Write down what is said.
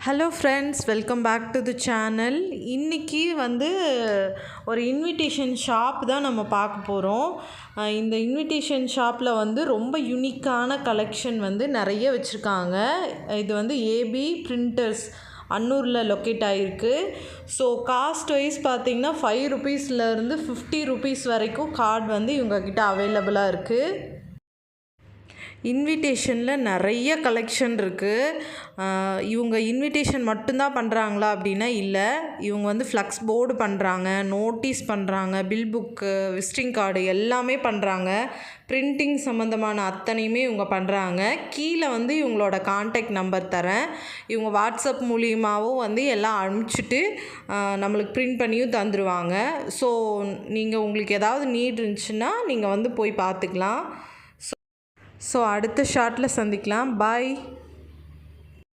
Hello friends, welcome back to the channel. இன்றைக்கி ஒரு invitation shop தான் நம்ம பார்க்க போகிறோம். இந்த இன்விடேஷன் ஷாப்பில் ரொம்ப யூனிக்கான கலெக்ஷன் நிறைய வச்சுருக்காங்க. இது ஏபி பிரிண்டர்ஸ் அன்னூரில் லொக்கேட் ஆகிருக்கு. ஸோ காஸ்ட் வைஸ் பார்த்திங்கன்னா 5 ருபீஸ்லேருந்து 50 ருபீஸ் வரைக்கும் கார்டு இவங்கக்கிட்ட அவைலபிளாக இருக்குது. இன்விடேஷனில் நிறைய கலெக்ஷன் இருக்குது. இவங்க இன்விடேஷன் மட்டும்தான் பண்ணுறாங்களா அப்படின்னா இல்லை, இவங்க ஃப்ளக்ஸ் போர்டு பண்ணுறாங்க, நோட்டீஸ் பண்ணுறாங்க, பில் புக்கு, விசிட்டிங் கார்டு எல்லாமே பண்ணுறாங்க. பிரிண்டிங் சம்மந்தமான அத்தனையுமே இவங்க பண்ணுறாங்க. கீழே இவங்களோட கான்டாக்ட் நம்பர் தரேன். இவங்க வாட்ஸ்அப் மூலியமாகவும் எல்லாம் அனுப்பிச்சிட்டு நம்மளுக்கு பிரிண்ட் பண்ணியும் தந்துடுவாங்க. ஸோ நீங்கள் உங்களுக்கு ஏதாவது நீட் இருந்துச்சுன்னா நீங்கள் போய் பார்த்துக்கலாம். ஸோ அடுத்த ஷார்ட்டில் சந்திக்கலாம். பாய்.